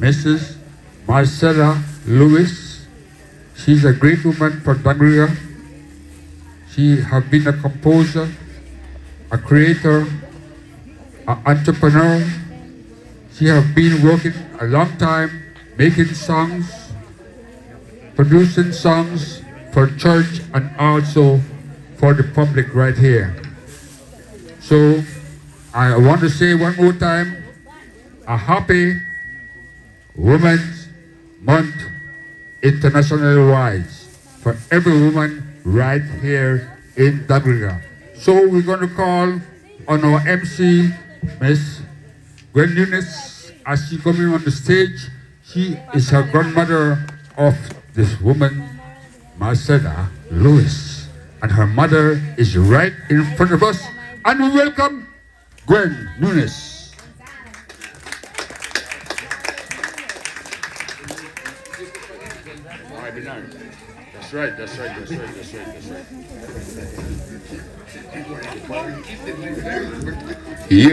Mrs. Marcella Lewis. She's a great woman from Dangria. She has been a composer, a creator, an entrepreneur. She has been working a long time, making songs, producing songs for church and also for the public right here. So I want to say one more time, a happy Women's Month international wise for every woman right here in Dangria. So we're going to call on our MC, Miss Gwen Nunes, as she coming on the stage. She is her grandmother of this woman, Marcella Lewis. And her mother is right in front of us. And we welcome Gwen Nunes. That's right, that's right, that's right, that's right, that's right. Yeah.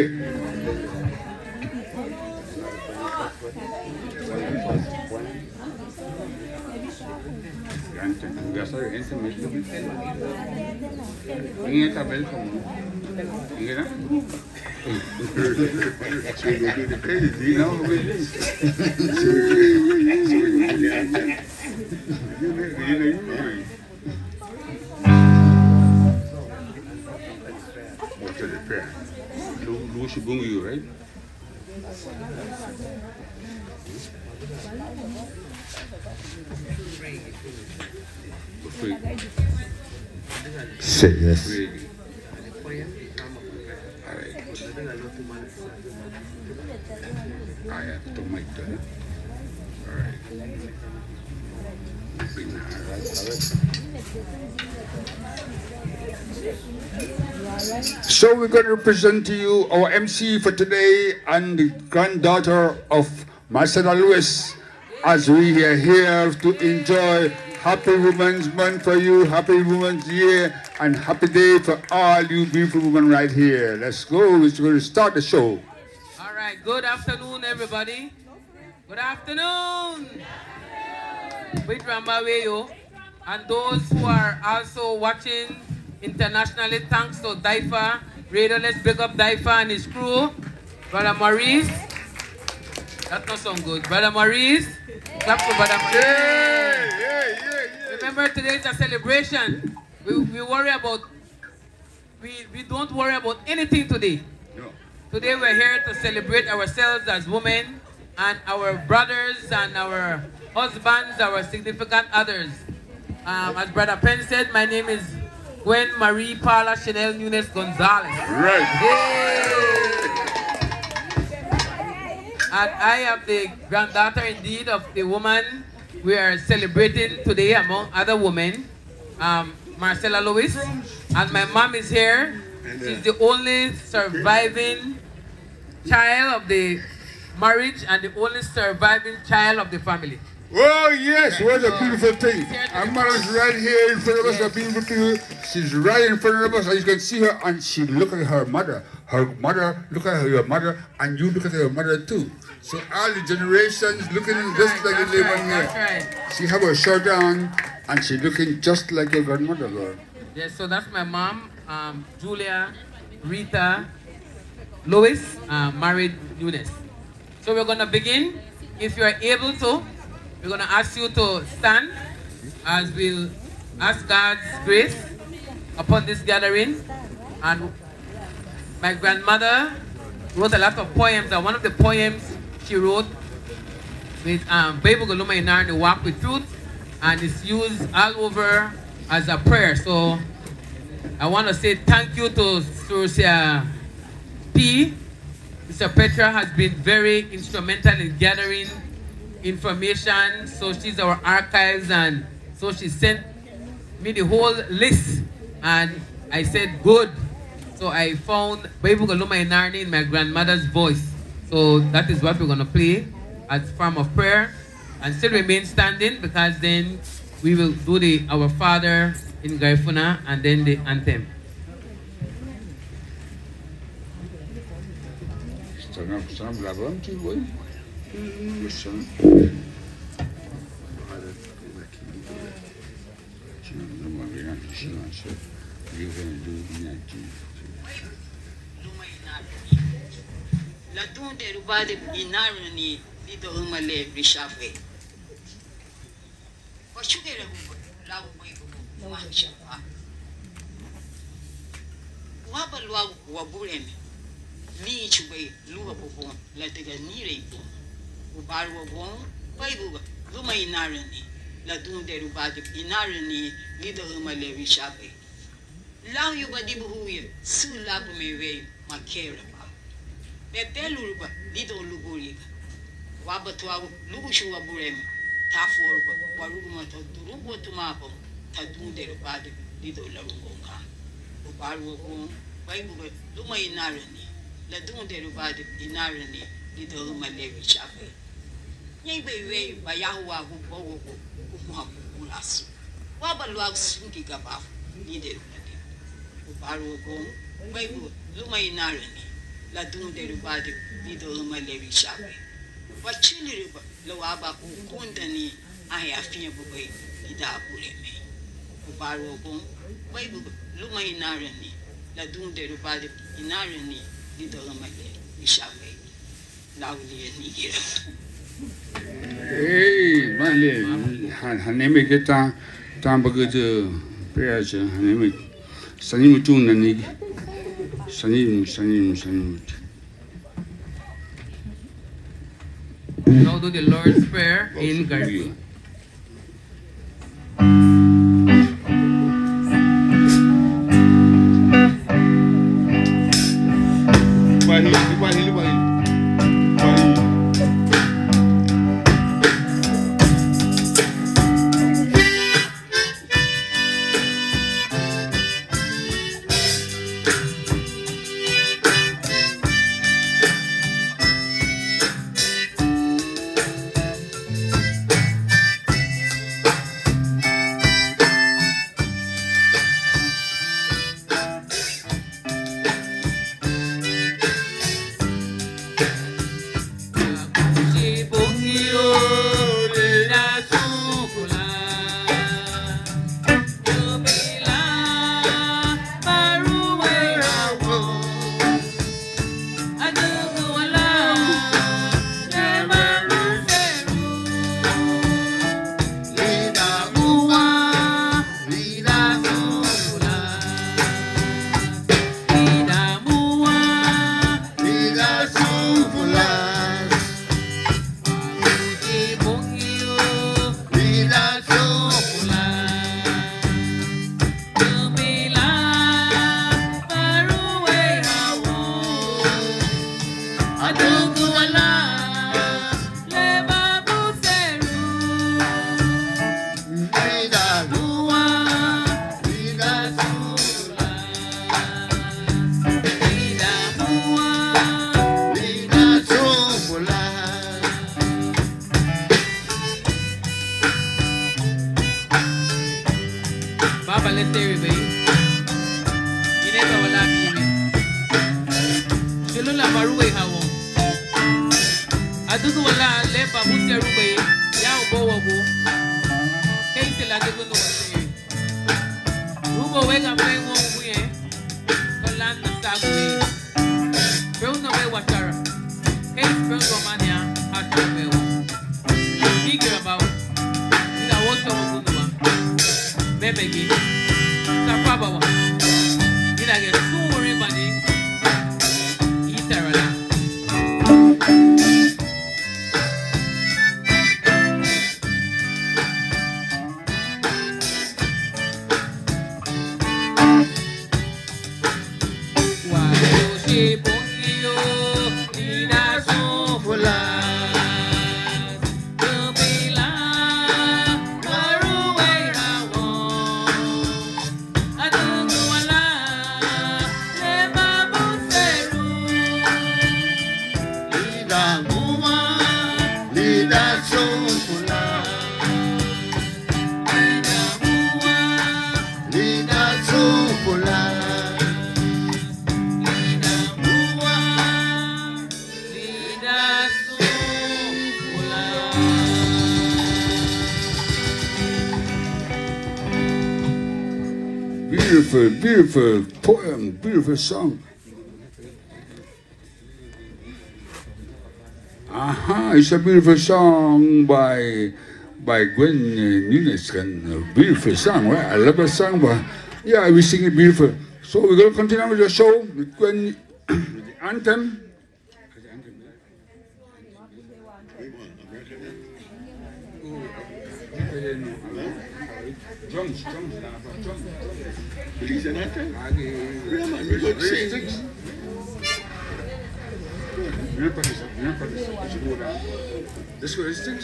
You, right? Say yes. I have to make that. All right. So we're going to present to you our MC for today and the granddaughter of Marcella Lewis, as we are here to enjoy Happy Women's Month for you, Happy Women's Year, and Happy Day for all you beautiful women right here. Let's go. We're going to start the show. All right. Good afternoon, everybody. Good afternoon. With Rambaweyo. And those who are also watching internationally, thanks to Daifa Radio. Let's big up Daifa and his crew. Brother Maurice. That not sound good. Brother Maurice. Clap for Brother Maurice. Yeah. Remember, today is a celebration. We worry about, we don't worry about anything today. No. Today we're here to celebrate ourselves as women and our brothers and our husbands, our significant others. As Brother Penn said, my name is Gwen Marie Paula Chanel Nunes Gonzalez. Right. And I am the granddaughter indeed of the woman we are celebrating today among other women, Marcella Lewis. And my mom is here. She's the only surviving child of the marriage and the only surviving child of the family. Oh yes, what a beautiful thing. Our mother's right here in front of us, a beautiful thing. She's right in front of us, and you can see her, and she look at her mother. Her mother, look at your mother, and you look at your mother too. So all the generations looking just like the lady here. That's right. She have her shirt on, and she looking just like your grandmother, Lord. Yes, so that's my mom, Julia Rita Lewis, married Nunes. So we're gonna begin. If you are able to, we're going to ask you to stand as we'll ask God's grace upon this gathering. And my grandmother wrote a lot of poems, and one of the poems she wrote with Bible Galuma Inarni, Walk with Truth, and it's used all over as a prayer. So I want to say thank you to Sursia P. Mr. Petra has been very instrumental in gathering information, so she's our archives, and so she sent me the whole list, and I said good. So I found Bible Galuma Inarni in my grandmother's voice. So that is what we're going to play as form of prayer, and still remain standing, because then we will do the Our Father in Gaifuna and then the anthem. La tunde rubade inarani dito umale rishafe. Wachukera la umo mahshapa. Waba lwa wabureme. Li chube luwa bobo la tega nire bo. Ubaru bo baibu luma inarani la tunde rubade inarani dito umale rishafe. Lao yubadi buhuye su labu mewe makera. Bebeluruba lido luguriga wabatwa lugushu waburem taforba waruguma tadurugo tumabo tadundero bade lido larungonga ubaru go baibu luma inarani la dundero bade inarani lido luma levi chafe nyebe we bayahwa go kuma kulasu wabalwa sungi gaba lidero bade ubaru go baibu luma inarani la dunde rubade lido luma levi shabe wachili riba lo aba kundani aya afia bubai ida buleme ubaro bon baibu luma inarani la dunde rubade inarani lido luma levi shabe lawli nigira male haneme kita tambaga je peaje haneme sani mutung nani Sanim. Now do the Lord's Prayer in Gargi. Baba let's stay with me. Ineta wala kimi. Shilula maruwe hawo. Adudu wala lepa mutia rube ya ubo wabu. Keisi la kegono wasiye. Rubo wega mwengo mwenye. Kolanda sagwe. Bruna we watara. Keisi bruna mania hata wewa. Figure about. Ina wote wagunwa. Bebegi. Sapabawa. Ina get two ribbani. Itarala. beautiful, beautiful poem, beautiful song. It's a beautiful song by Gwen Nunes. A beautiful song, right? I love that song, but yeah, we sing it beautiful. So we're going to continue with the show with Gwen, with the anthem. Drums. Release an anthem? Yeah, man, we go sing. Let's go, let's sing.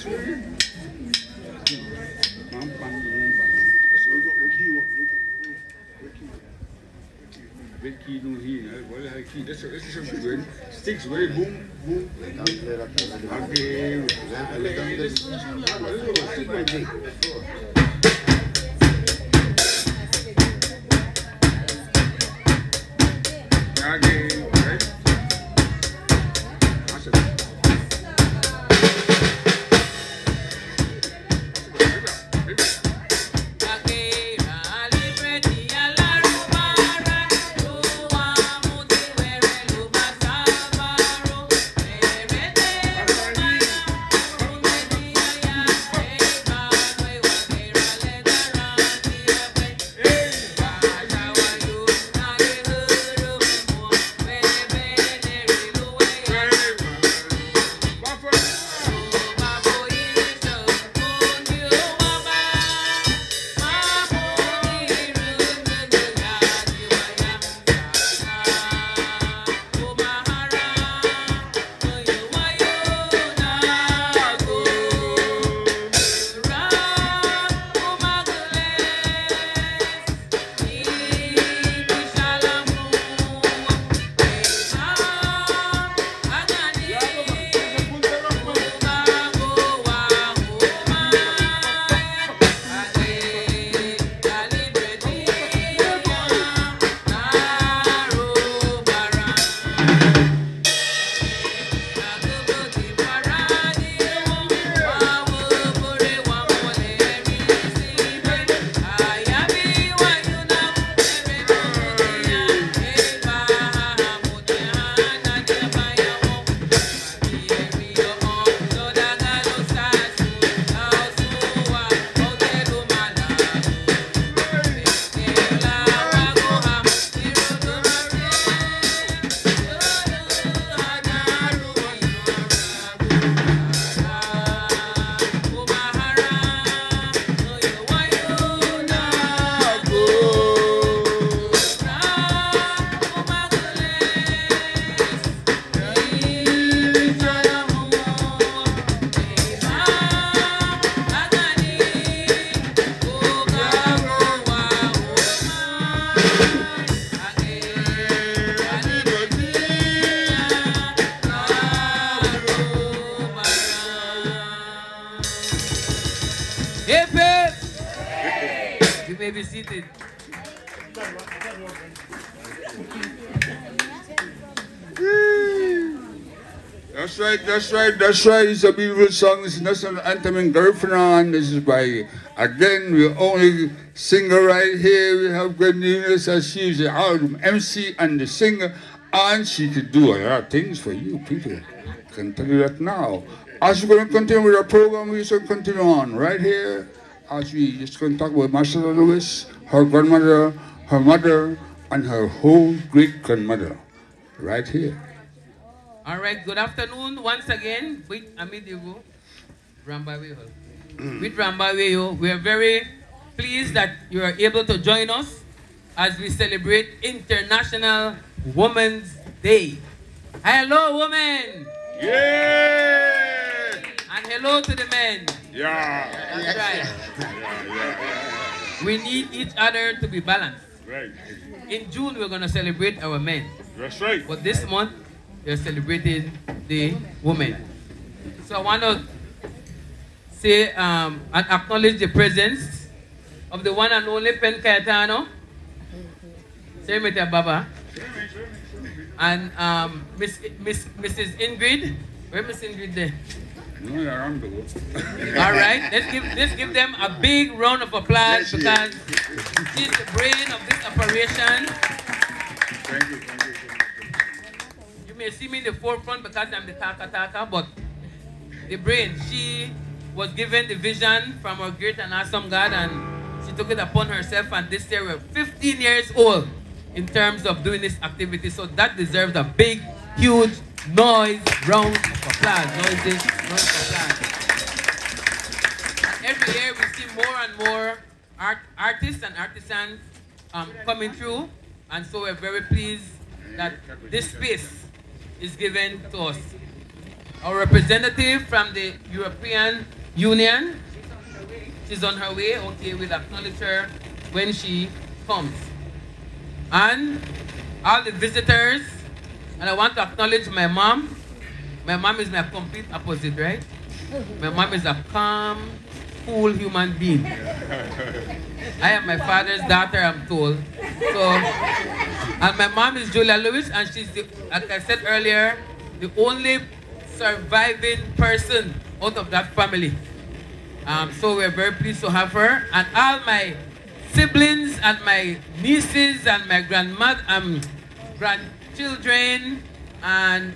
Sticks, very boom, boom. You may be seated. That's right. It's a beautiful song. It's national anthem in Garifuna. This is by, again, we only singer right here. We have Gwen Nunes, as she's the album MC and the singer, and she could do a lot of things for you people. I can tell you that now. As we're going to continue with our program, we're just going to continue on right here. As we just going to talk about Marcella Lewis, her grandmother, her mother, and her whole great-grandmother. Right here. All right, good afternoon once again. With Amidigo, Rambaweyo. With Rambaweyo, we are very pleased that you are able to join us as we celebrate International Women's Day. Hello, women! Yeah! And hello to the men. Yeah. That's right. We need each other to be balanced. Right. In June, we're going to celebrate our men. That's right. But this month, we're celebrating the women. So I want to say and acknowledge the presence of the one and only Pen Cayetano, Senator Baba, and Mrs. Ingrid. Where Miss Ingrid there? No, you're on the go. All right, let's give them a big round of applause because She's the brain of this operation. Thank you. You may see me in the forefront because I'm the taka, but the brain, she was given the vision from our great and awesome God, and she took it upon herself, and this year we're 15 years old in terms of doing this activity. So that deserves a big, huge noise, round of applause. Noise of applause. And every year we see more and more artists and artisans coming through, and so we're very pleased that this space is given to us. Our representative from the European Union, she's on her way. Okay, we'll acknowledge her when she comes. And all the visitors, and I want to acknowledge my mom. My mom is my complete opposite, right? My mom is a calm, cool human being. I am my father's daughter, I'm told. So, and my mom is Julia Lewis, and she's, like I said earlier, the only surviving person out of that family. So we're very pleased to have her, and all my siblings and my nieces and my grandchildren and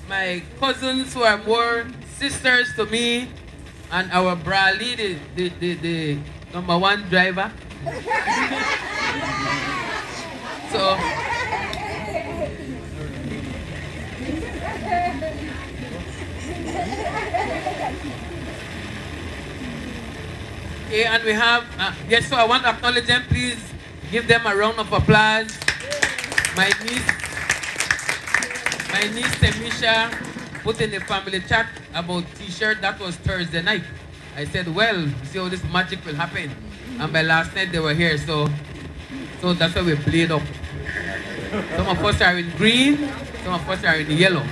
my cousins who are more sisters to me, and our Brali, the #1 driver. So okay, and we have, yes, so I want to acknowledge them. Please give them a round of applause. My niece Temisha put in the family chat about t-shirt. That was Thursday night. I said, well, you see how this magic will happen. And by last night they were here, so that's why we played up. Some of us are in green, some of us are in yellow.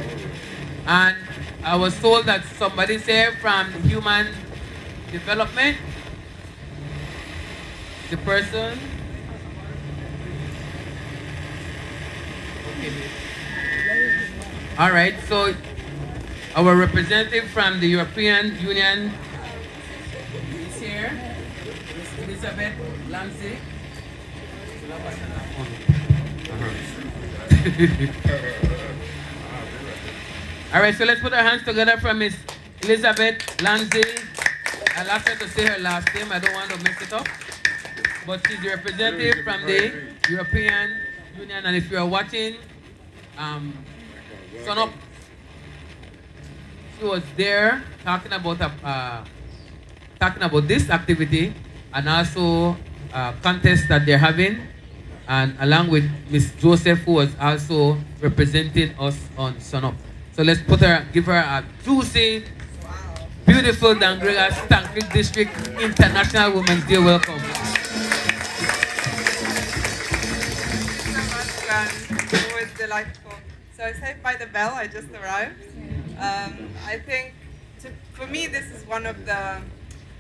And I was told that somebody's here from Human Development. The person. Okay. All right, so our representative from the European Union is here, Elizabeth Lansey. All right, so let's put our hands together for Miss Elizabeth Lansey. I'll ask her to say her last name. I don't want to mess it up. But she's the representative from the European Union. And if you are watching, Sun Up, she was there talking about this activity and also a contest that they're having, and along with Miss Joseph, who was also representing us on Sun Up. So let's give her a juicy, beautiful Dangriga Stankic District International Women's Day welcome. Always delightful. So I saved by the bell. I just arrived. I think, for me, this is one of the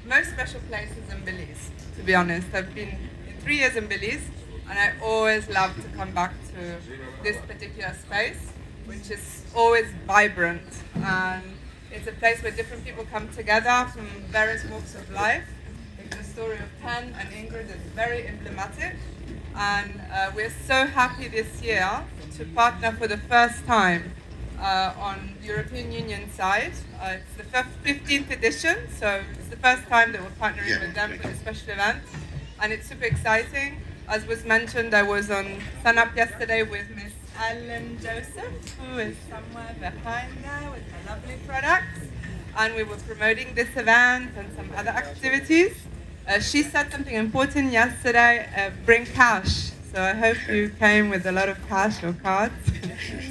most special places in Belize. To be honest, I've been 3 years in Belize, and I always love to come back to this particular space, which is always vibrant. And it's a place where different people come together from various walks of life. The story of Ken and Ingrid is very emblematic. And we're so happy this year to partner for the first time on the European Union side. It's the 15th edition, so it's the first time that we're partnering with them for this special event. And it's super exciting. As was mentioned, I was on Sun Up yesterday with Miss Ellen Joseph, who is somewhere behind there with her lovely products. And we were promoting this event and some other activities. She said something important yesterday, bring cash. So I hope you came with a lot of cash or cards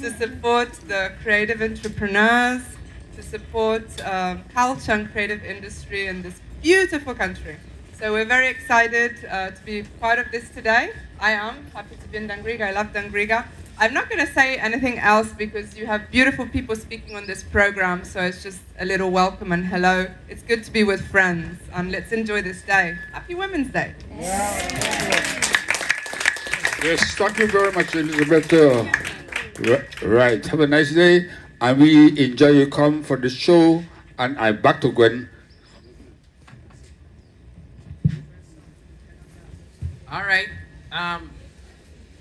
to support the creative entrepreneurs, to support culture and creative industry in this beautiful country. So we're very excited to be part of this today. I am happy to be in Dangriga. I love Dangriga. I'm not going to say anything else because you have beautiful people speaking on this program, so it's just a little welcome and hello. It's good to be with friends, and let's enjoy this day. Happy Women's Day. Yes, thank you very much, Elizabeth. Right, have a nice day, and we enjoy you come for the show, and I'm back to Gwen. All right.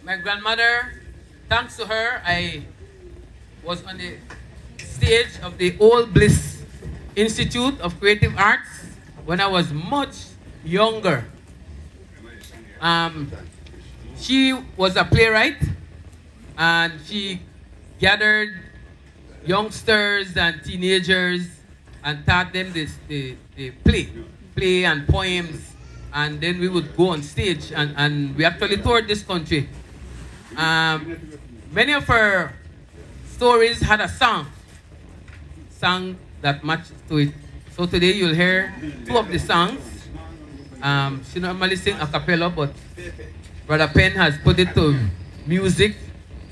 My grandmother, thanks to her, I was on the stage of the Old Bliss Institute of Creative Arts when I was much younger. She was a playwright, and she gathered youngsters and teenagers and taught them the play and poems, and then we would go on stage, and we actually toured this country. Many of her stories had a song that matched to it. So today you'll hear two of the songs. She normally sing a cappella, but Brother Penn has put it to music.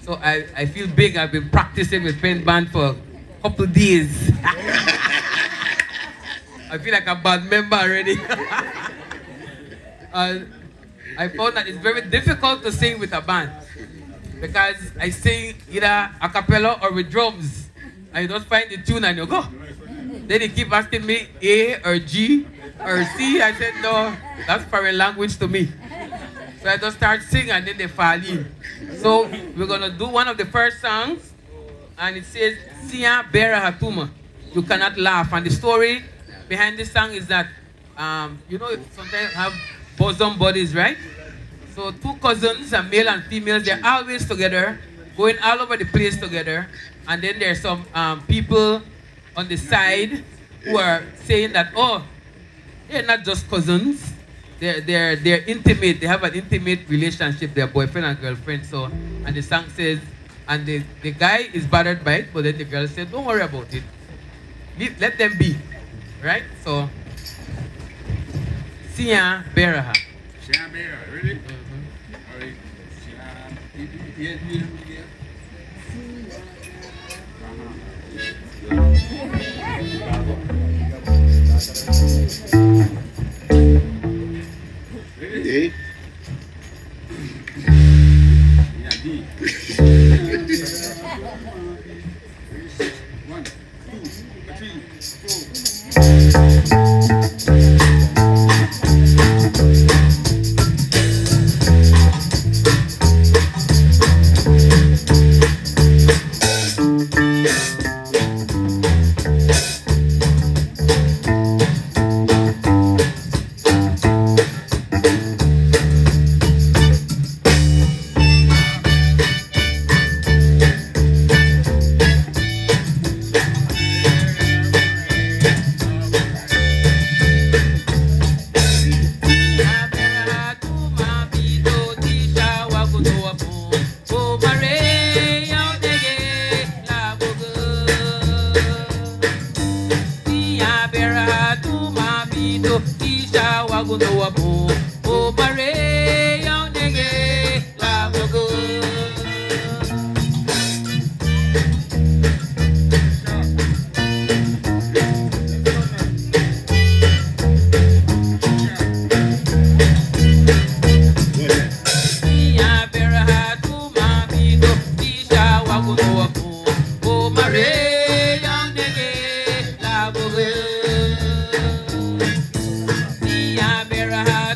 So I feel big. I've been practicing with Penn Band for a couple days. I feel like a band member already. I found that it's very difficult to sing with a band because I sing either a cappella or with drums. I don't find the tune and you go. Then they keep asking me A or G or C. I said, no, that's foreign language to me. So I just start singing and then they fall in. So we're going to do one of the first songs, and it says, Sia Bera Hatuma. You cannot laugh. And the story behind this song is that, you know, sometimes have bosom buddies, right? So two cousins, a male and female, they're always together, going all over the place together. And then there's some people on the side who are saying that, oh, they're not just cousins. They're intimate. They have an intimate relationship. They're boyfriend and girlfriend. So, and the song says, and the guy is bothered by it, but then the girl said, don't worry about it. Let them be, right? So, Sia Beraha. Sia Beraha, really? All right. Ready? One, two, three, four. Sia Beraha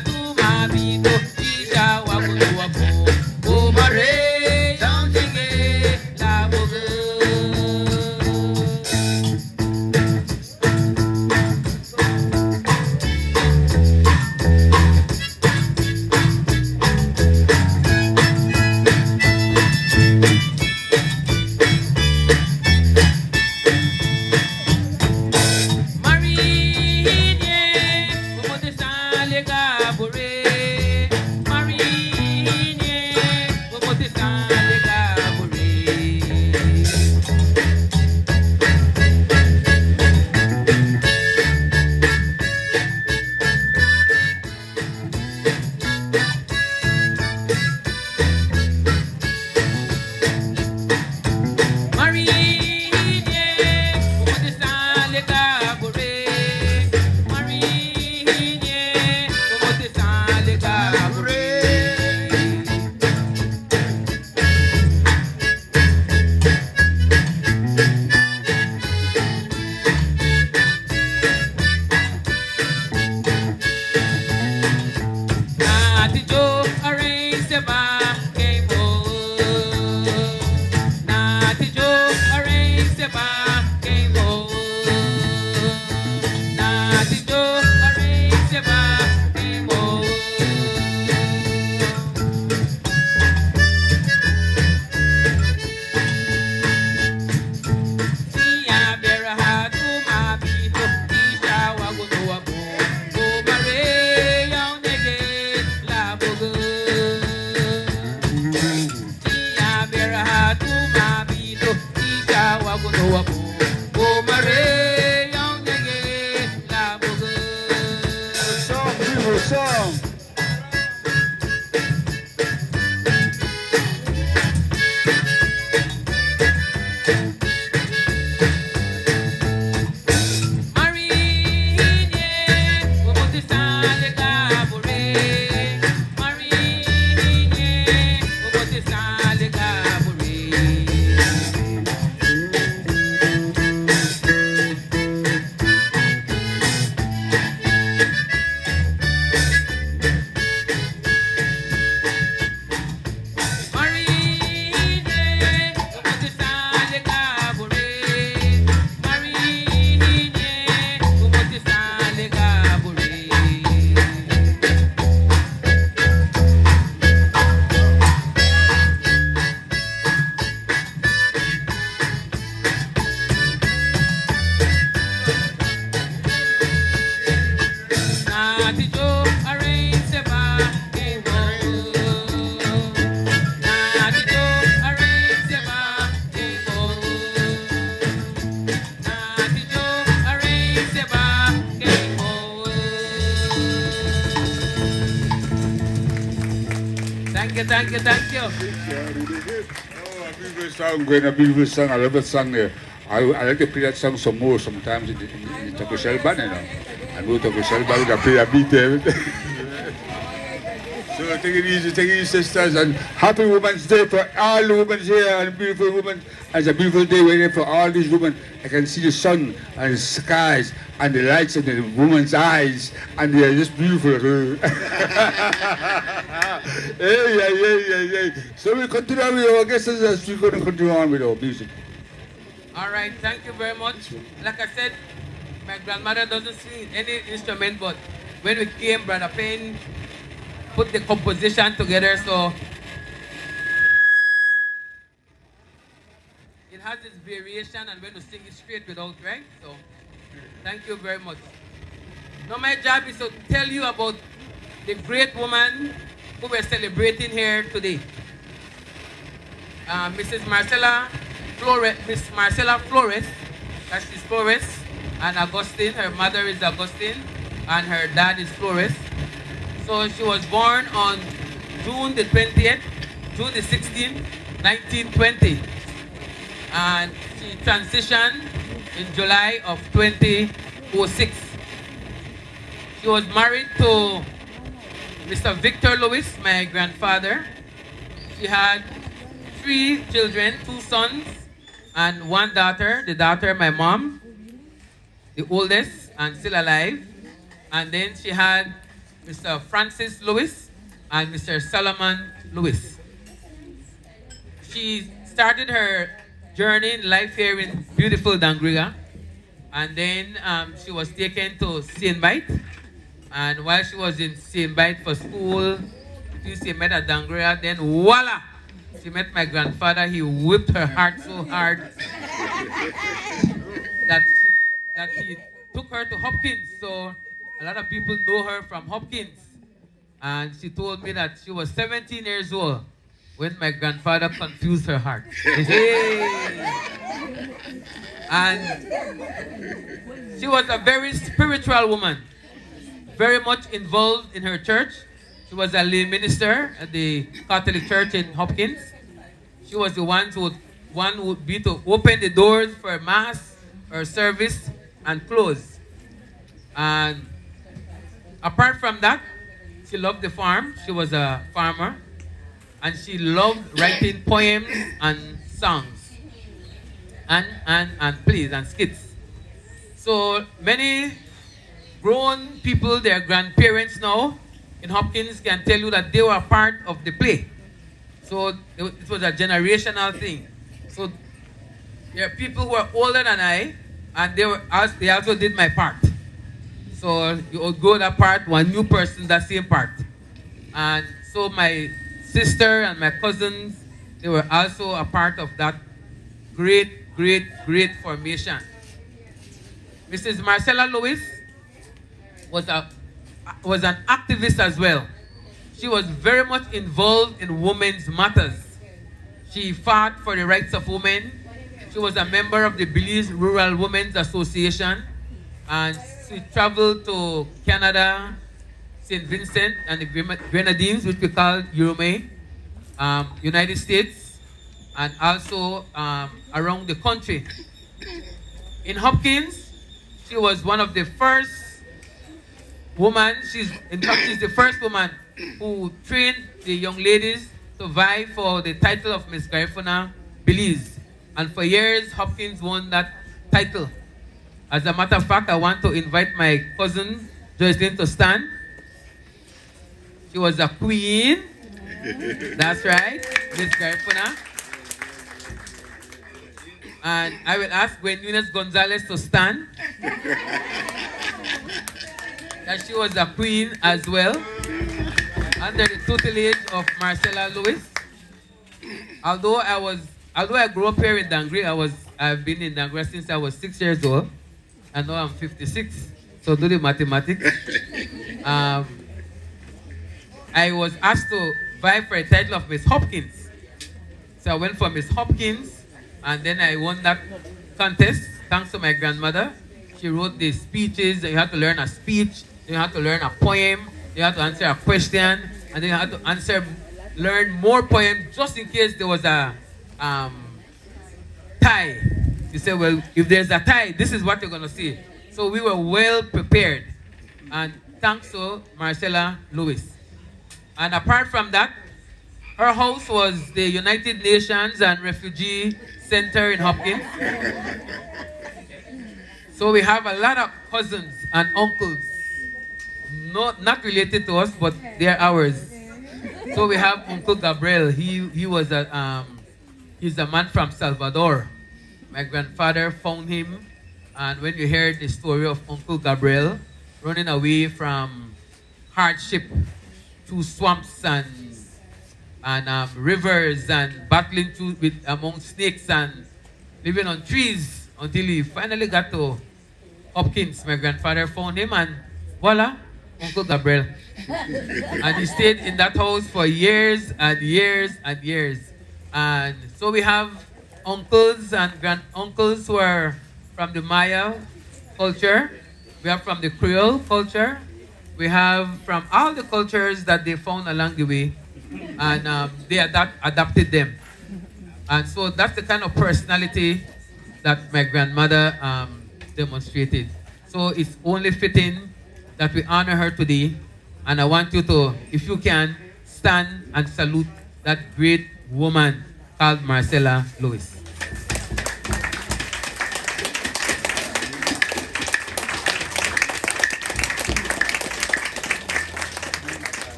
beautiful song. Thank you. Oh, a beautiful song, Gwen, a beautiful song. I love that song there. I like to play that song some more sometimes in the Taco Shell band, you know. I know Taco Shell band, I play a beat there. So take it easy, sisters, and happy Women's Day for all the women here and beautiful women. It's a beautiful day waiting for all these women. I can see the sun and the skies and the lights in the women's eyes, and they are just beautiful. Hey. So we continue with our guests as we're going to continue on with our music. All right, thank you very much. Like I said, my grandmother doesn't sing any instrument, but when we came, Brother Payne put the composition together, so it has this variation, and when you sing it straight without, right? So thank you very much. Now my job is to tell you about the great woman who we're celebrating here today. Mrs. Marcella Flores, Miss Marcella Flores, that's Miss Flores, and Augustine. Her mother is Augustine, and her dad is Flores. So she was born on June the 20th, June the 16th, 1920. And she transitioned in July of 2006. She was married to Mr. Victor Lewis, my grandfather. She had 3 children, 2 sons and 1 daughter. The daughter, my mom, the oldest and still alive. And then she had Mr. Francis Lewis and Mr. Solomon Lewis. She started her journey in life here in beautiful Dangriga. And then she was taken to St. Bite. And while she was in St. Bite for school, she met at Dangriga. Then voila! She met my grandfather. He whipped her heart so hard that he took her to Hopkins. So a lot of people know her from Hopkins. And she told me that she was 17 years old when my grandfather confused her heart. And she was a very spiritual woman, very much involved in her church. She was a lay minister at the Catholic Church in Hopkins. She was the one who would be to open the doors for mass or service and close. And apart from that, she loved the farm. She was a farmer. And she loved writing poems and songs and plays and skits. So many grown people, their grandparents now in Hopkins, can tell you that they were part of the play. So it was a generational thing. So there are people who are older than I, and they also did my part. So you would go that part, one new person, that same part. And so my sister and my cousins, they were also a part of that great formation. Mrs. Marcella Lewis was an activist as well. She was very much involved in women's matters. She fought for the rights of women. She was a member of the Belize Rural Women's Association, and she traveled to Canada, St. Vincent and the Grenadines, which we call Euromay, United States, and also around the country. In Hopkins, she was one of the first woman. In fact, she's the first woman who trained the young ladies to vie for the title of Miss Garifuna Belize. And for years, Hopkins won that title. As a matter of fact, I want to invite my cousin, Joycelyn, to stand. She was a queen. That's right, Miss Garifuna. And I will ask Gwen Nunes Gonzalez to stand. That she was a queen as well, under the tutelage of Marcella Lewis. Although I grew up here in Dangri, I've been in Dangri since I was 6 years old, and now I'm 56. So do the mathematics. I was asked to vie for a title of Miss Hopkins. So I went for Miss Hopkins, and then I won that contest thanks to my grandmother. She wrote the speeches. You had to learn a speech, you had to learn a poem, you had to answer a question, and then you had to learn more poems just in case there was a tie. You say, well, if there's a tie, this is what you're going to see. So we were well prepared, and thanks to Marcella Lewis. And apart from that, her house was the United Nations and Refugee Center in Hopkins. So we have a lot of cousins and uncles, not related to us, but they're ours. So we have Uncle Gabriel. He's a man from Salvador. My grandfather found him, and when you heard the story of Uncle Gabriel running away from hardship through swamps and rivers and battling among snakes and living on trees until he finally got to Hopkins. My grandfather found him, and voila, Uncle Gabriel. And he stayed in that house for years and years and years. And so we have uncles and granduncles who are from the Maya culture. We have from the Creole culture. We have from all the cultures that they found along the way. And they adapted them. And so that's the kind of personality that my grandmother demonstrated. So it's only fitting that we honor her today. And I want you to, if you can, stand and salute that great woman called Marcella Lewis.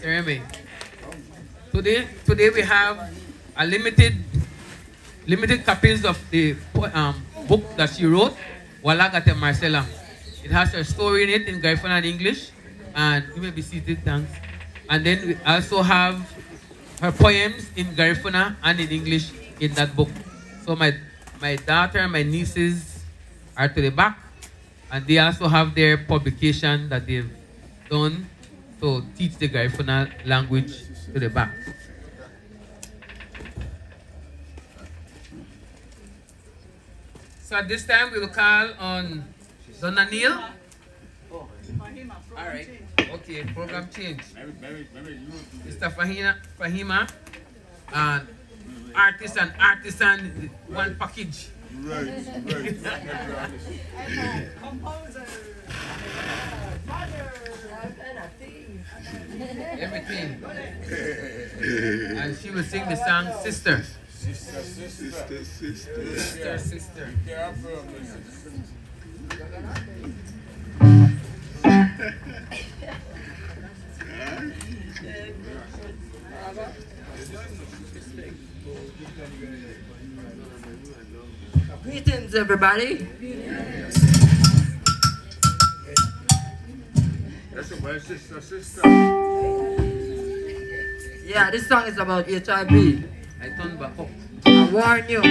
Jeremy, today we have a limited copies of the book that she wrote, Walagate Marcella. It has her story in it in Garifuna and English, and you may be seated, thanks. And then we also have her poems in Garifuna and in English in that book. So my daughter and my nieces are to the back, and they also have their publication that they've done to teach the Garifuna language to the back. So at this time we will call on Donna Neil. All right. Okay, program change. Mr. Fahima, and artist and artisan, one package. Right. Composer, mother, Everything. And she will sing the song Sister. Sister. Greetings, everybody. That's my sister. Yeah, this song is about HIV. I turn back up. I warn you.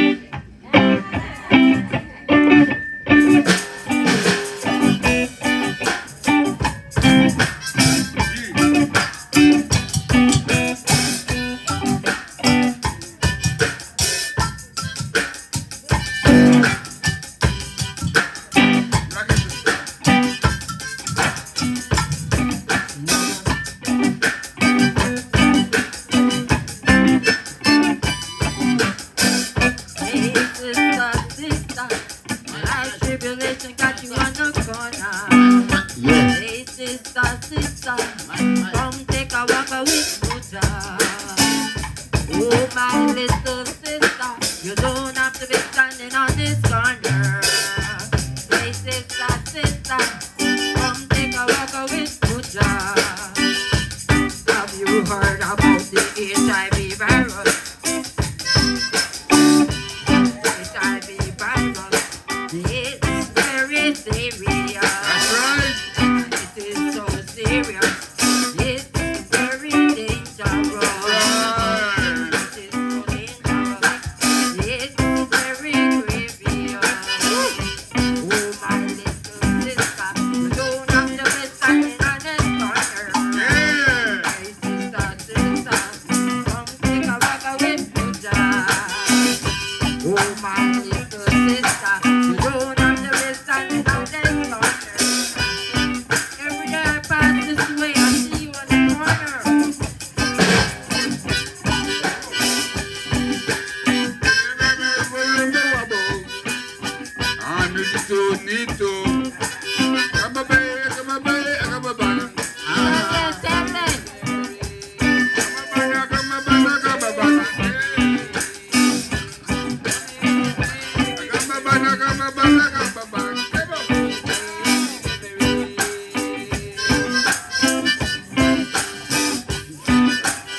sister, sister, come take a walk with Buddha. Oh, my little sister, you don't have to be standing on this corner. Hey, sister, sister, come take a walk with Buddha. Have you heard about the HIV virus? HIV virus, it's very serious. That's right. It is so serious. It's very dangerous. It is so dangerous. It's very grievous. Oh, my little sister, you don't have to be standing on this corner. Yeah. Hey, sister, sister, come take a walk with Buddha. Oh, my little sister, you don't have to be standing on this corner. Every day I pass this way, I see you on the corner. Need to. Come on, baby, come on, baby, come on, baby. Same thing.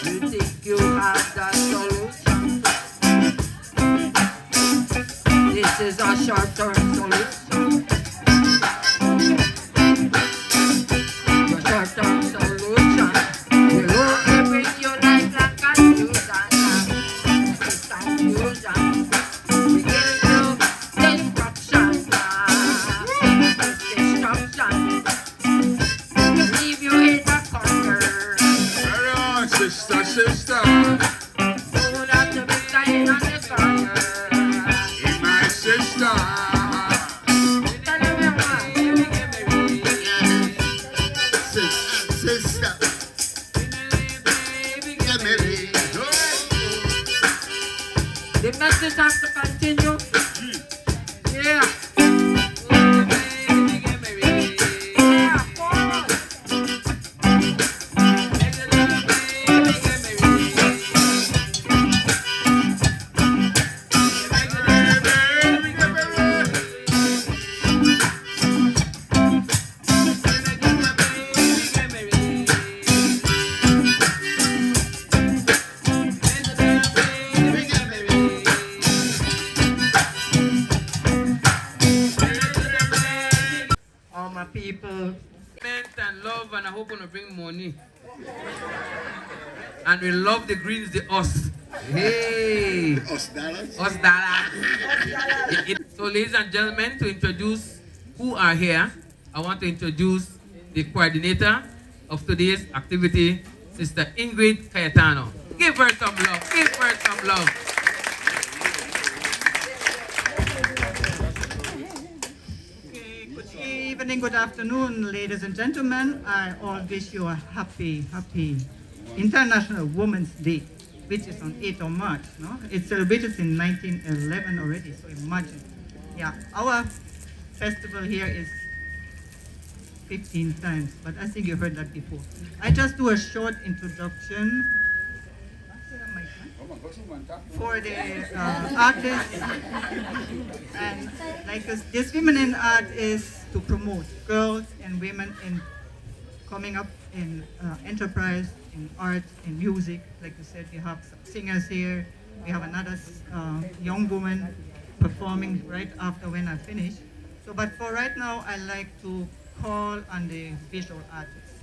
You think you have the solution? This is a short-term solution. The short-term solution will only bring you lifelong confusion. It's confusion. We give you destruction. It's destruction. Leave you in the corner. Hello, sister, sister. Don't have to be standing on the corner. Hey, my sister. Tell them you want. Sister. Get married. The message has to continue. Yeah. Yeah, forward. All my people, And love, and I hope to bring money. And we love the greens, the us. Hey, Us dollars. us dollars. So, ladies and gentlemen, to introduce who are here, I want to introduce the coordinator of today's activity, Sister Ingrid Cayetano. Give her some love. Give her some love. Okay, good evening, good afternoon, ladies and gentlemen. I all wish you a happy International Women's Day, which is on 8th of March. No? It's celebrated in 1911 already, so imagine. Yeah, our festival here is 15 times, but I think you heard that before. I just do a short introduction for the artists, and like this Women in Art is to promote girls and women in coming up in enterprise, in art, in music. Like you said, we have some singers here. We have another young woman performing right after when I finish. So, but for right now, I like to call on the visual artists.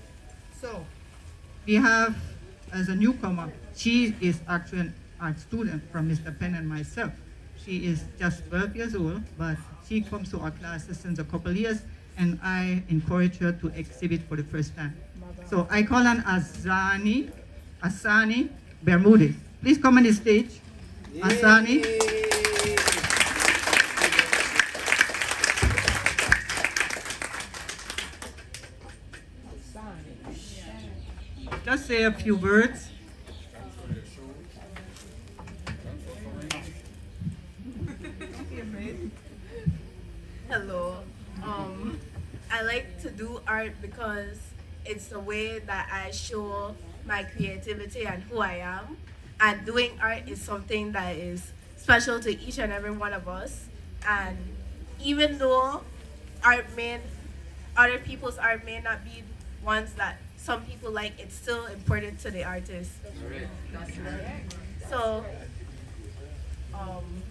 So, we have, as a newcomer, she is actually an art student from Mr. Penn and myself. She is just 12 years old, but she comes to our classes since a couple years, and I encourage her to exhibit for the first time. So I call on Asani Bermudez. Please come on the stage. Asani. Just say a few words. Hello. I like to do art because it's a way that I show my creativity and who I am. And doing art is something that is special to each and every one of us. And even though art may, other people's art may not be ones that some people like, it's still important to the artist. So, um,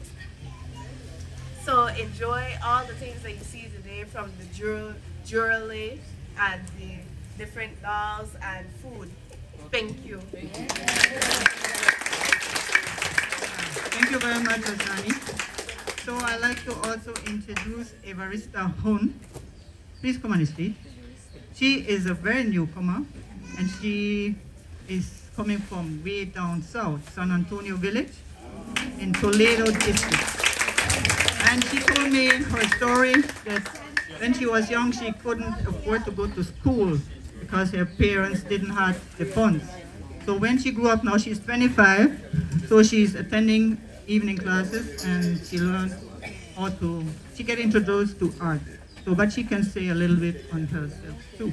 so enjoy all the things that you see today, from the jewelry and the different dolls and food. Thank you. Thank you very much, Asani. So I'd like to also introduce Evarista Hun. Please come on the stage. She is a very newcomer, and she is coming from way down south, San Antonio Village, in Toledo District. And she told me her story that when she was young, she couldn't afford to go to school because her parents didn't have the funds. So when she grew up, now she's 25, so she's attending evening classes, and she learned how to, she get introduced to art. So, but she can say a little bit on herself too.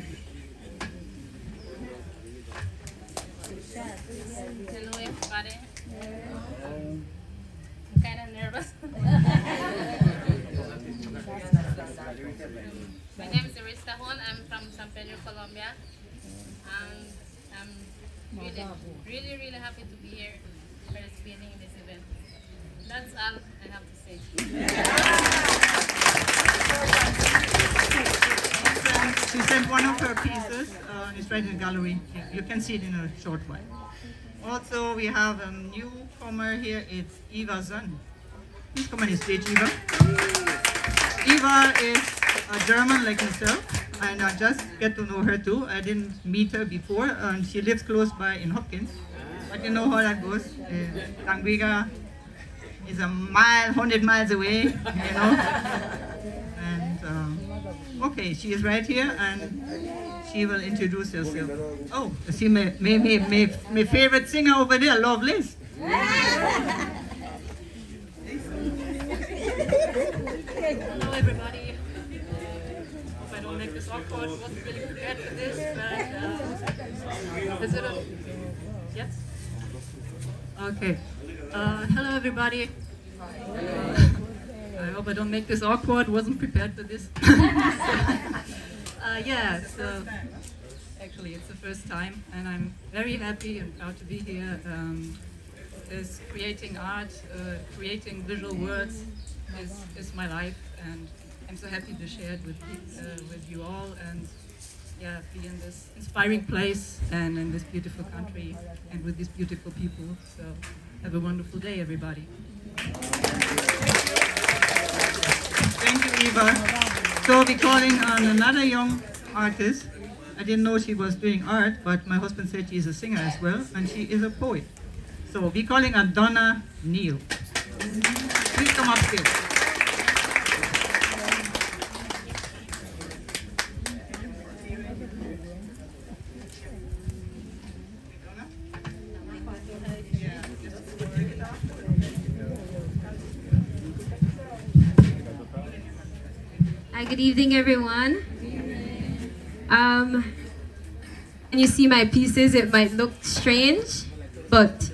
Hello everybody. I'm kind of nervous. My name is Arista Hon. I'm from San Pedro, Colombia. And I'm really happy to be here participating in this event. That's all I have to say. She sent one of her pieces, it's right in the gallery. You can see it in a short while. Also, we have a newcomer here, it's Eva Zun. Please come on the stage, Eva. Eva is a German like myself, and I just get to know her too. I didn't meet her before, and she lives close by in Hopkins. But you know how that goes. Langwiga is a mile, 100 miles away, you know. And okay, she is right here, and she will introduce herself. Oh, I see my favorite singer over there, Lovelace. Hello everybody. Hope I don't make this awkward. Wasn't really prepared for this, but is it a yes? Okay. Hello everybody. I hope I don't make this awkward. Wasn't prepared for this. Yeah. So actually, it's the first time, and I'm very happy and proud to be here. Is creating art, creating visual words is my life, and I'm so happy to share it with you all, and yeah, be in this inspiring place and in this beautiful country and with these beautiful people. So have a wonderful day, everybody. Thank you, Eva. So we're calling on another young artist. I didn't know she was doing art, but my husband said she's a singer as well, and she is a poet. So we're calling on Donna Neal. Please come upstairs. Hi, good evening, everyone. When you see my pieces, it might look strange, but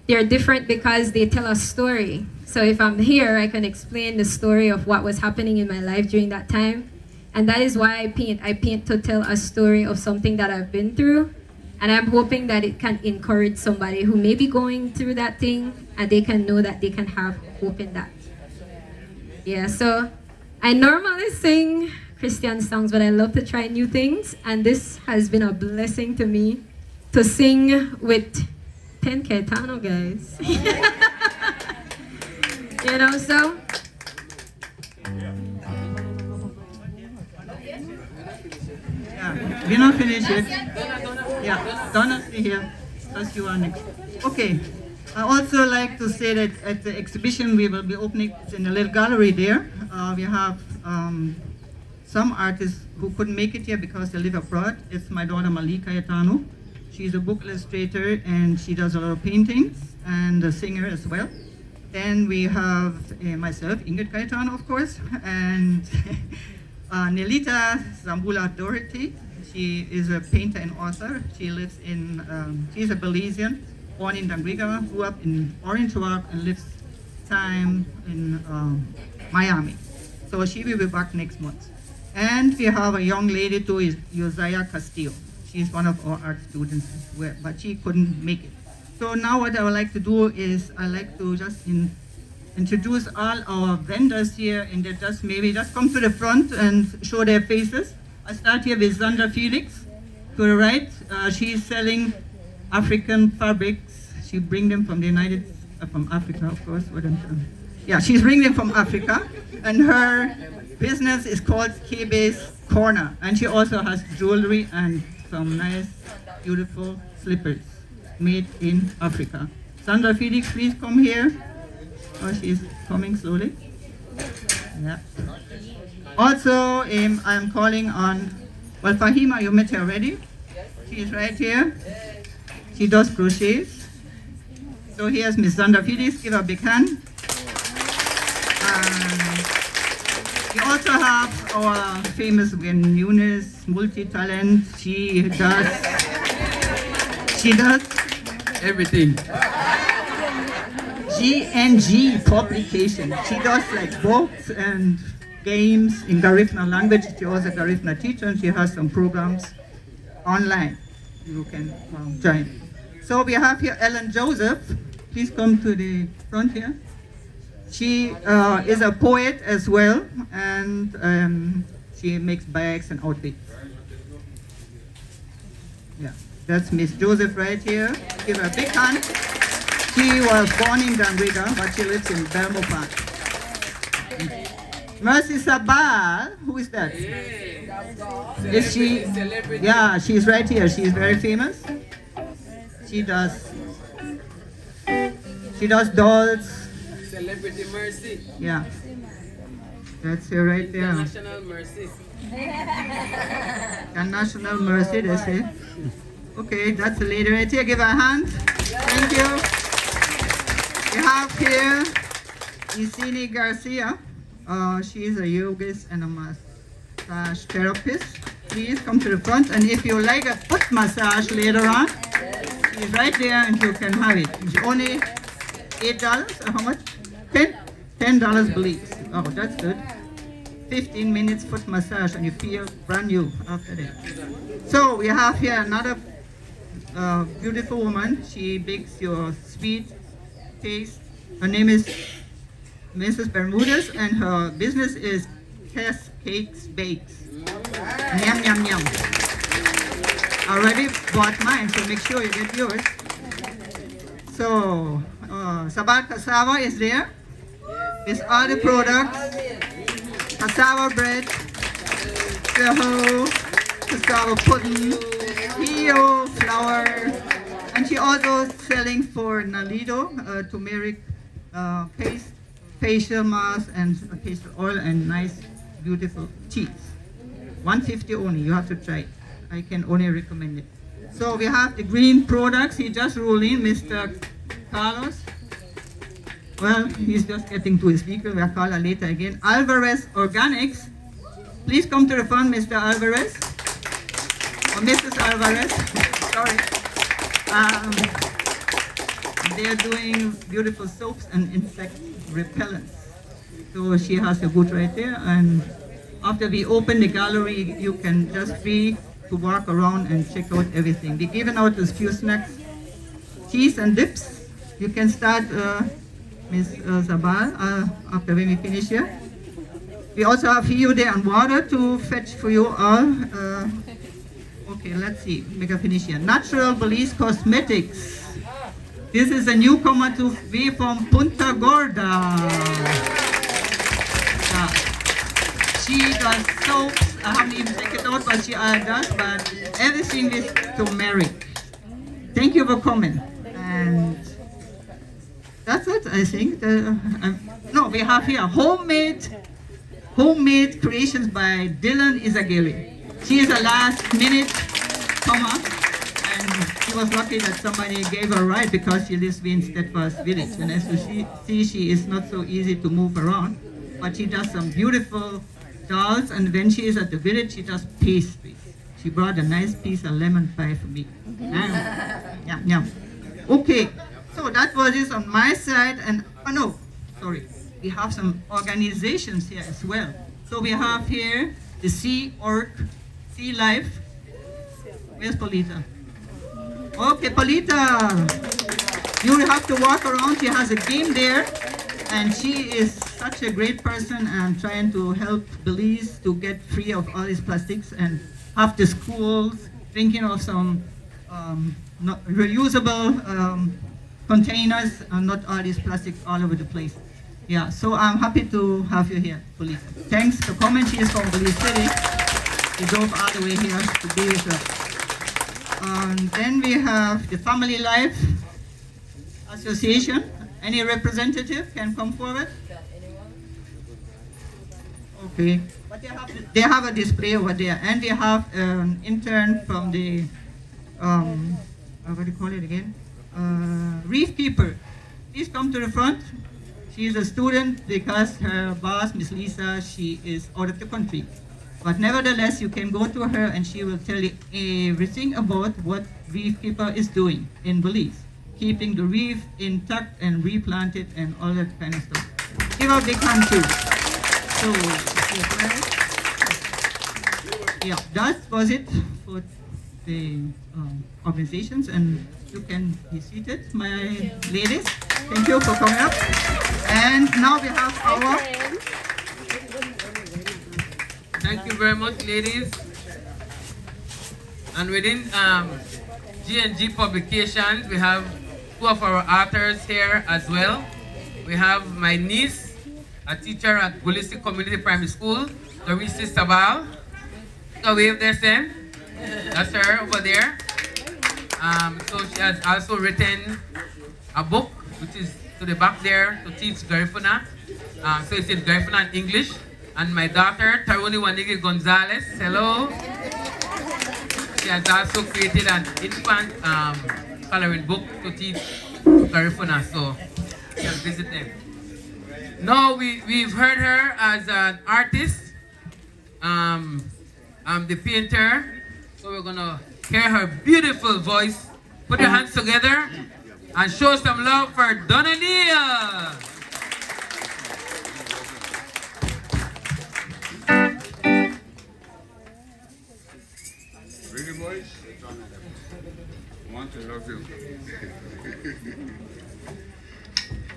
they're different because they tell a story. So if I'm here, I can explain the story of what was happening in my life during that time. And that is why I paint. I paint to tell a story of something that I've been through. And I'm hoping that it can encourage somebody who may be going through that thing, and they can know that they can have hope in that. Yeah, so I normally sing Christian songs, but I love to try new things. And this has been a blessing to me to sing with 10 Caetano guys. You know, so. Yeah, we're not finished yet. Yeah, Donna, stay here, because you are next. Okay, I also like to say that at the exhibition we will be opening, it's in a little gallery there. We have some artists who couldn't make it here because they live abroad. It's my daughter Malika Caetano. She's a book illustrator, and she does a lot of paintings, and a singer as well. Then we have myself, Ingrid Caetano, of course, and Nelita Zambula Doherty. She is a painter and author. She lives in, she's a Belizean, born in Dangriga, grew up in Orange Rock, and lives time in Miami. So she will be back next month. And we have a young lady too, is Josiah Castillo. She's one of our art students, but she couldn't make it. So now what I would like to do is I like to just introduce all our vendors here, and they just come to the front and show their faces. I start here with Zandra Felix. To the right, she's selling African fabrics. She brings them from from Africa, of course. Yeah, she's bringing them from Africa, and her business is called K-Base Corner, and she also has jewelry and some nice, beautiful slippers made in Africa. Sandra Felix, please come here. Oh, she's coming slowly. Yeah. Also, I'm calling on, well, Fahima, you met her already. She's right here. She does crochets. So here's Miss Sandra Felix, give her a big hand. We also have our famous Gwen Nunes, multi-talent. She does everything. GNG publication. She does like books and games in Garifuna language. She was a Garifuna teacher, and she has some programs online. You can join. So we have here Ellen Joseph. Please come to the front here. She is a poet as well, and she makes bags and outfits. Yeah, that's Miss Joseph right here. Give her a big hand. She was born in Dangriga, but she lives in Belmopan. Mercy Sabal, who is that? Is she? Yeah, she's right here. She's very famous. She does dolls. Celebrity Mercy. Yeah. That's her right there. International Mercy. International Mercy, they say. Okay, that's the lady right here. Give her a hand. Thank you. We have here Isini Garcia. She is a yogist and a massage therapist. Please come to the front, and if you like a foot massage later on, she's right there and you can have it. It's only $8, or how much? $10 beliefs. Oh, that's good. 15 minutes foot massage and you feel brand new after that. So we have here another beautiful woman. She bakes your sweet taste. Her name is Mrs. Bermudez, and her business is Tess Cakes Bakes. Yum, yum, yum. I already bought mine, so make sure you get yours. So, Sabat Cassava is there with all the products. Cassava bread, cassava pudding, Hio flour, and she also selling for Nalido turmeric paste, facial mask, and facial oil, and nice, beautiful cheese. $150 only. You have to try it. I can only recommend it. So we have the green products. He just rolled in, Mr. Carlos. Well, he's just getting to his vehicle. We'll call her later again. Alvarez Organics. Please come to the front, Mr. Alvarez. Or Mrs. Alvarez. Sorry. They're doing beautiful soaps and insect repellents. So she has a booth right there. And after we open the gallery, you can just free to walk around and check out everything. We're giving out a few snacks, cheese and dips. You can start, Ms. Zabal, after when we finish here. We also have here there and water to fetch for you all. Okay, let's see, make a finish here. Natural Belize Cosmetics. This is a newcomer to be from Punta Gorda. She does soaps. I haven't even taken it out, but she does, but everything is turmeric. Thank you for coming. And that's it, I think. No, we have here homemade creations by Dylan Izagiri. She is a last minute comer, and she was lucky that somebody gave her a ride because she lives in Steadfast Village. And as you see, she is not so easy to move around, but she does some beautiful dolls, and when she is at the village, she does pastries. She brought a nice piece of lemon pie for me. Yeah, yeah. Okay, so that was it on my side, and oh no, sorry, we have some organizations here as well. So we have here the Sea Life. Where's Polita? Okay, Polita, you will have to walk around. She has a game there, and she is such a great person and trying to help Belize to get free of all these plastics and have the schools thinking of some reusable containers and not all these plastics all over the place. Yeah, so I'm happy to have you here, Polita. Thanks for coming. She is from Belize City. She drove all the way here to be with us. Then we have the Family Life Association. Any representative can come forward? Okay. But they have a display over there. And we have an intern from the, what do you call it again? Reef Keeper. Please come to the front. She is a student because her boss, Miss Lisa, she is out of the country. But nevertheless, you can go to her and she will tell you everything about what Reef Keeper is doing in Belize. Keeping the reef intact and replanted and all that kind of stuff. Give a big hand too. So, yeah, that was it for the organizations, and you can be seated, my ladies. Thank you for coming up. And now we have our... Thank you very much, ladies. And within G&G Publications, we have two of our authors here as well. We have my niece, a teacher at Holistic Community Primary School, Dorisi Sabal. So wave there, Sam. That's her over there. So she has also written a book, which is to the back there, to teach Garifuna. So it's in Garifuna in English. And my daughter, Taruni Wanigi Gonzalez, hello. She has also created an infant coloring book to teach Garifuna, so you can visit them. Now we've heard her as an artist, the painter, so we're gonna hear her beautiful voice. Put your hands together and show some love for Donania. Really, boys? I want to love you.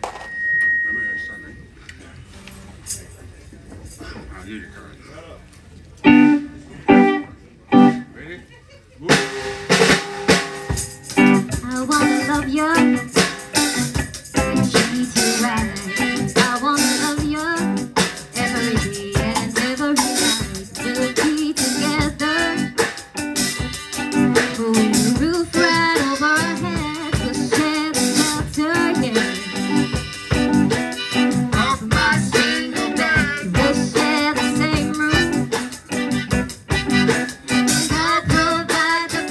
Let me hear something. I'll hear you, Karen. Ready? I wanna love you and treat you right. I wanna love you every day and every night. We'll be together. Pulling the roof right over our heads, we'll share the shelter, yeah. Of my single bed, we'll share the same room. I'll provide the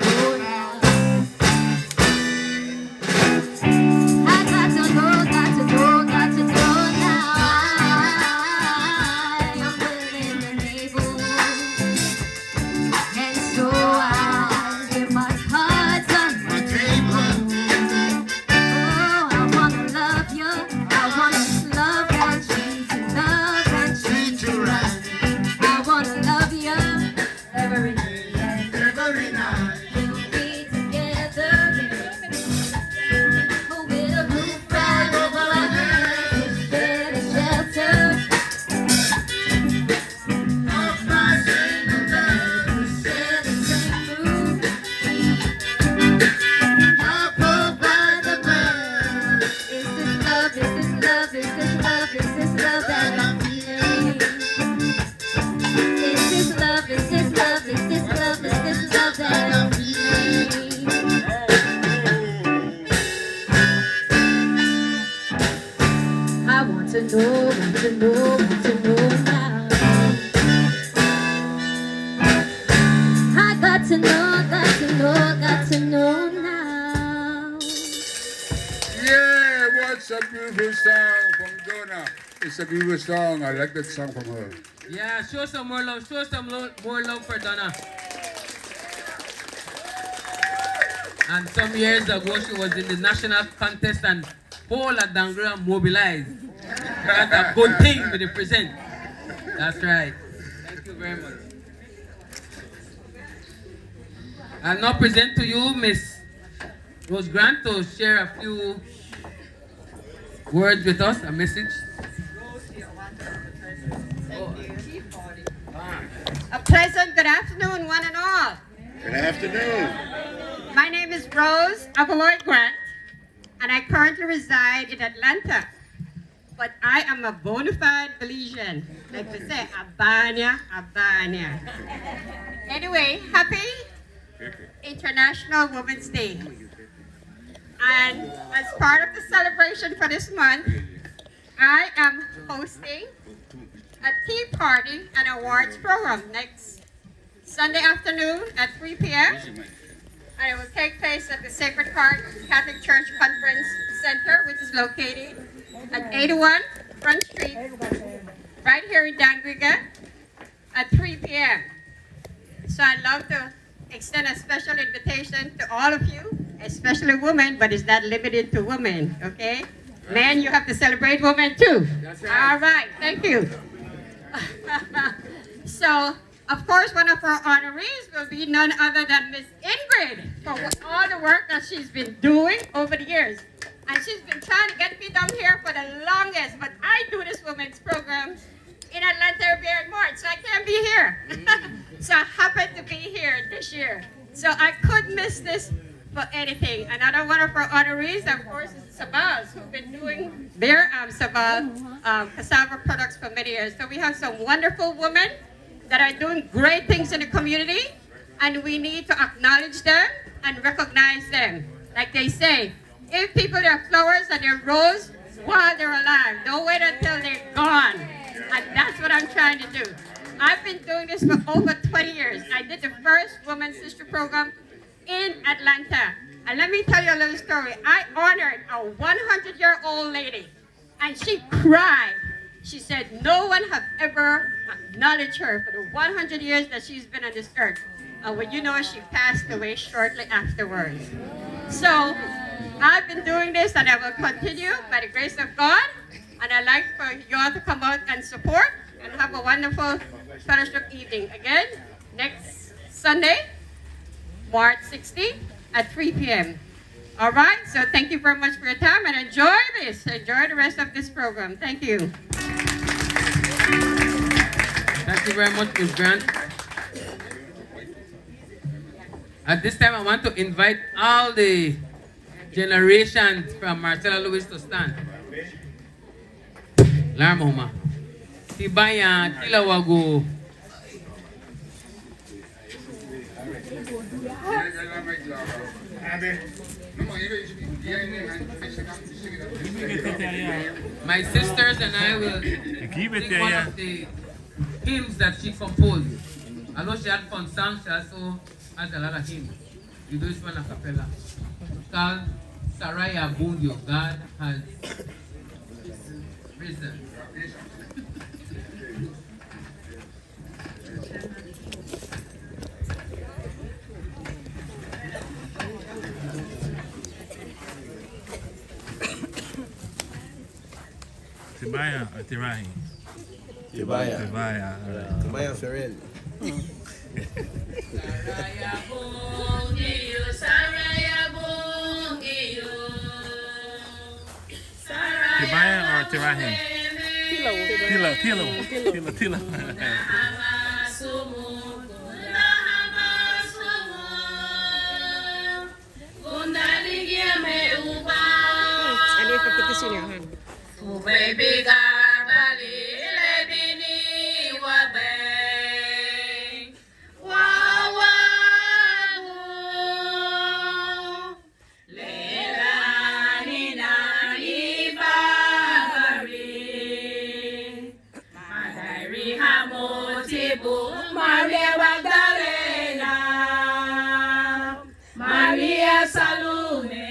know now. I got to know, got to know, got to know now. I'm willing and able, and so I'll give my cards on the table. Oh, I wanna love you, I wanna love and treat you, love and treat you right. I wanna love you every day and every night. We'll be together, oh, with a roof right over our heads, bed and shelter. Of my single bed, we share the same room. I'll provide the bed. Is this love? Is this love? Is this love? Is this love that I'm feeling? Is this love? Is this love? Is this love? Is this love that I'm feeling? I want to know, want to know, want to know now. I got to know, got to know, got to know now. Yeah, what's a beautiful song from Donna. It's a beautiful song. I like that song from her. Yeah, show some more love. Show some more love for Donna. And some years ago, she was in the national contest and whole of Dangra mobilized. That's a good thing to represent. That's right. Thank you very much. I'll now present to you Miss Rose Grant to share a few words with us, a message. A pleasant good afternoon, one and all. Good afternoon. My name is Rose Avaloy Grant, and I currently reside in Atlanta. But I am a bona fide Belizean. Like we say, Abania, Abania. Anyway, happy International Women's Day. And as part of the celebration for this month, I am hosting a tea party and awards program next Sunday afternoon at 3 p.m. And it will take place at the Sacred Heart Catholic Church Conference Center, which is located at 81 Front Street, right here in Danguiga, at 3 p.m. So I'd love to extend a special invitation to all of you, especially women, but it's not limited to women, okay? Men, you have to celebrate women too. That's right. All right, thank you. So, of course, one of our honorees will be none other than Miss Ingrid for all the work that she's been doing over the years. And she's been trying to get me down here for the longest, but I do this women's program in Atlanta every year in March, so I can't be here. So I happen to be here this year. So I couldn't miss this for anything. Another one of our honorees, of course, is Sabals, who've been doing their Sabal cassava products for many years. So we have some wonderful women that are doing great things in the community, and we need to acknowledge them and recognize them. Like they say, give people their flowers and their rose while they're alive. Don't wait until they're gone. And that's what I'm trying to do. I've been doing this for over 20 years. I did the first Women's Sister program in Atlanta. And let me tell you a little story. I honored a 100-year-old lady, and she cried. She said no one have ever acknowledged her for the 100 years that she's been on this earth. And when you know, she passed away shortly afterwards. So I've been doing this, and I will continue by the grace of God. And I'd like for you all to come out and support and have a wonderful fellowship evening. Again, next Sunday, March 16th at 3 p.m. All right, so thank you very much for your time, and enjoy this. Enjoy the rest of this program. Thank you. Thank you very much, Ms. Grant. At this time, I want to invite all the generations from Marcella Lewis to stand. Larmoma. Tibaya, Tilawago. My sisters and I will sing one of the hymns that she composed. Although she had fun songs, she also has a lot of hymns. You do this one a cappella. It's called Saraya Bundio. God has risen. Tibaya or Tirahi? Tibaya. Tibaya. Tibaya Ferrell. Saraya Bundio, Saraya Bundio. Tibaya or Tirahi? Tilo. Baby Gabali, Lebini, Wabe, Wawa, Lela, Nina, Ibari, Madari, Hamotibu, Maria Magdalena, Maria Salome,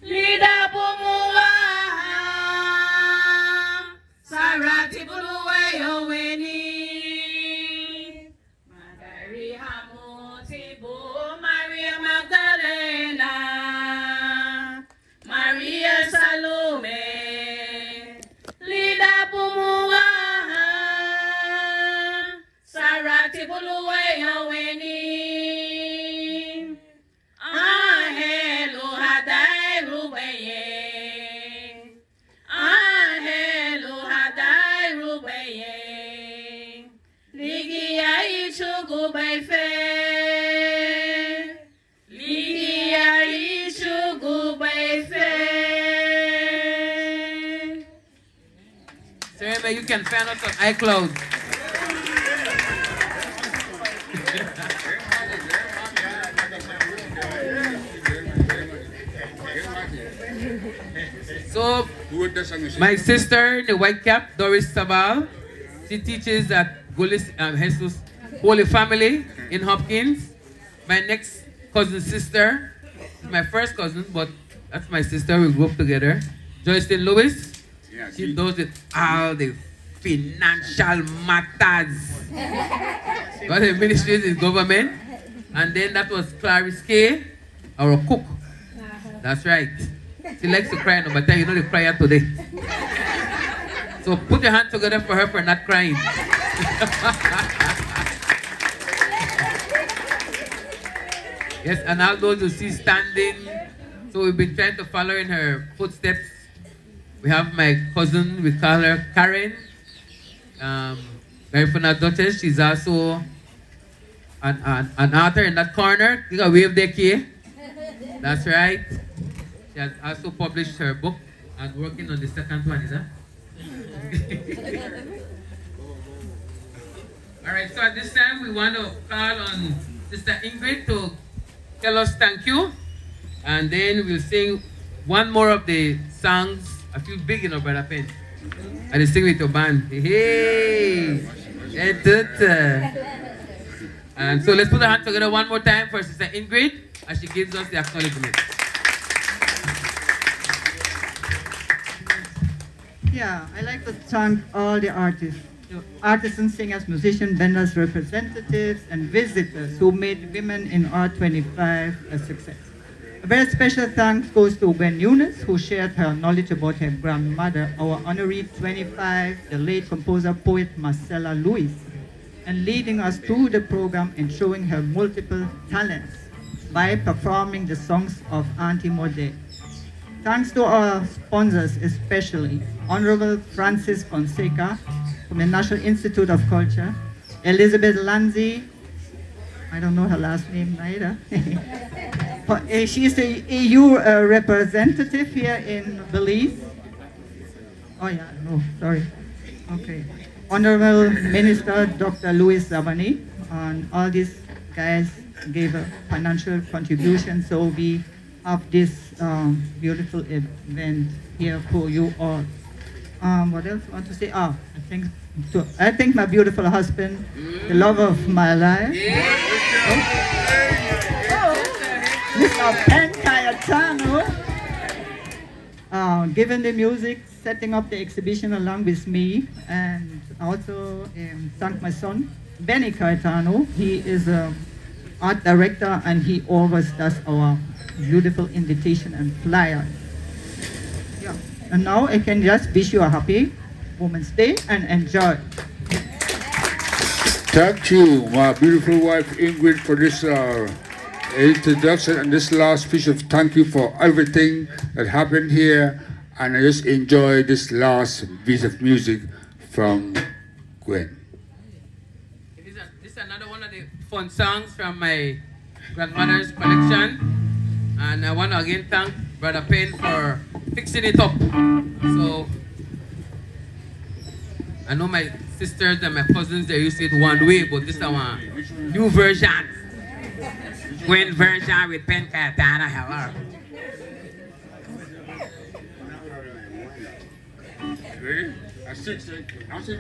Lida Pumua. Sarati Buluwe Yoweni Madari Hamotibu Maria Magdalena Maria Salome Lida Pumua Sarati Buluwe Yoweni Ahelu Hadai Ruweye Ahelu Hadai Ruweye Ligia Ichugu Baife Ligia Ichugu Baife. So remember, you can find us on iCloud. So, my sister, the white cap, Doris Sabal, she teaches at Golis Jesus Holy Family in Hopkins. My next cousin sister, my first cousin, but that's my sister, we grew up together. Joycelyn Lewis, she does it all the financial matters. Got the ministries in government. And then that was Clarice K, our cook. That's right. She likes to cry, no, but you know the crier today. So put your hands together for her for not crying. Yes, and all those you see standing. So we've been trying to follow in her footsteps. We have my cousin, we call her Karen. Garifuna Duchess, she's also an author in that corner. You got wave there, Kay. That's right. She has also published her book and working on the second one, is that? All right, so at this time we want to call on Sister Ingrid to tell us thank you. And then we'll sing one more of the songs. I feel big, you know, Brother Penn. And sing with your band. Hey! And so let's put our hands together one more time for Sister Ingrid as she gives us the acknowledgement. Yeah, I like to thank all the artists, artisans, singers, musicians, vendors, representatives, and visitors who made Women in Art 25 a success. A very special thanks goes to Gwen Eunice, who shared her knowledge about her grandmother, our honoree 25, the late composer, poet Marcella Lewis, and leading us through the program and showing her multiple talents by performing the songs of Auntie Mode. Thanks to our sponsors, especially Honorable Francis Fonseca from the National Institute of Culture, Elizabeth Lanzi, I don't know her last name either. She is the EU representative here in Belize. Oh yeah, no, sorry. Okay. Honorable Minister Dr. Louis Zavani, and all these guys gave a financial contribution, so we have this beautiful event here for you all. What else I want to say? I thank my beautiful husband, the love of my life. Caetano, given the music, setting up the exhibition along with me, and also thank my son, Benny Caetano. He is an art director, and he always does our beautiful invitation and flyer. Yeah. And now I can just wish you a happy Women's Day and enjoy. Thank you, my beautiful wife Ingrid, for this introduction and this last speech of thank you for everything that happened here. And I just enjoy this last piece of music from Gwen. This is another one of the fun songs from my grandmother's collection. And I want to again thank Brother Payne for fixing it up. So, I know my sisters and my cousins, they used to it one way, but this is one new version. Gwen version with Pen Caetano. Hello. Ready? I sing. I sing.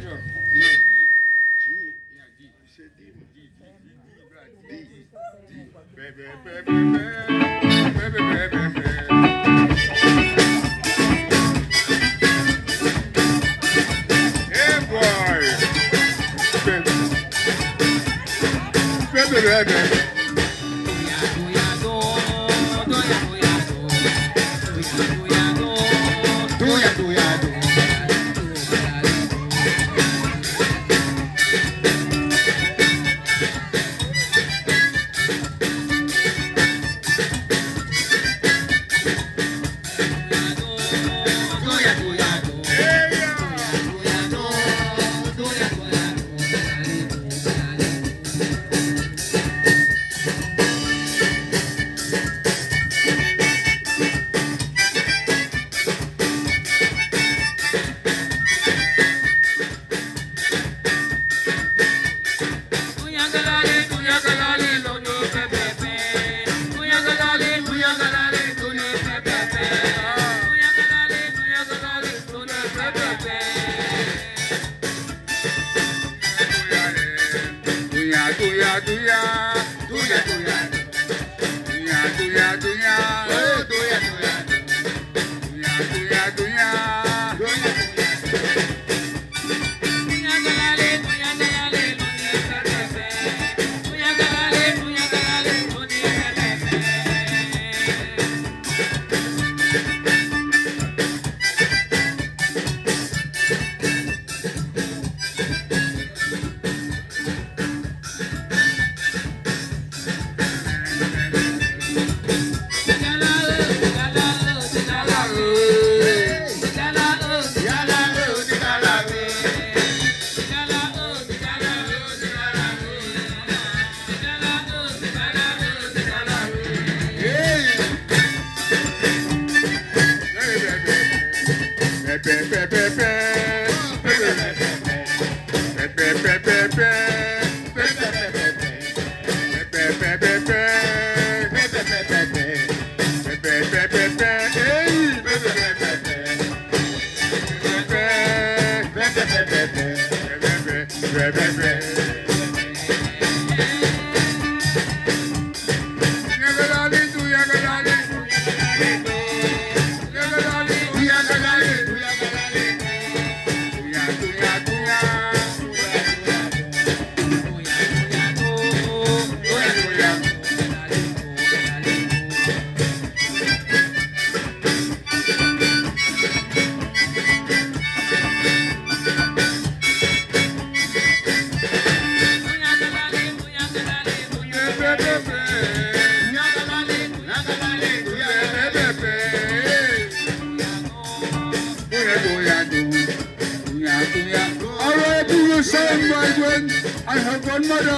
I have one mother.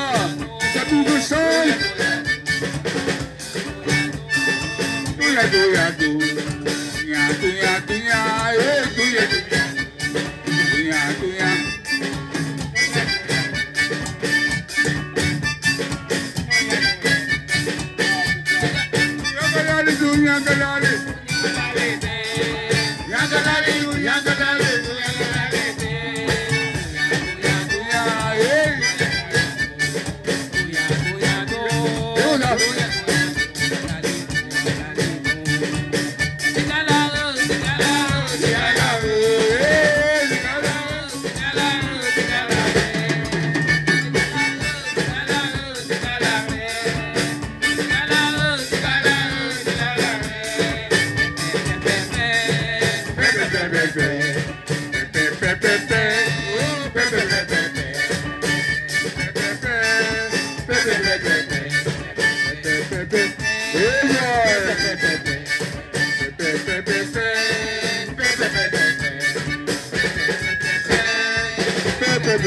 It's a beautiful song.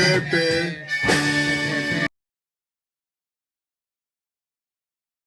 pepe.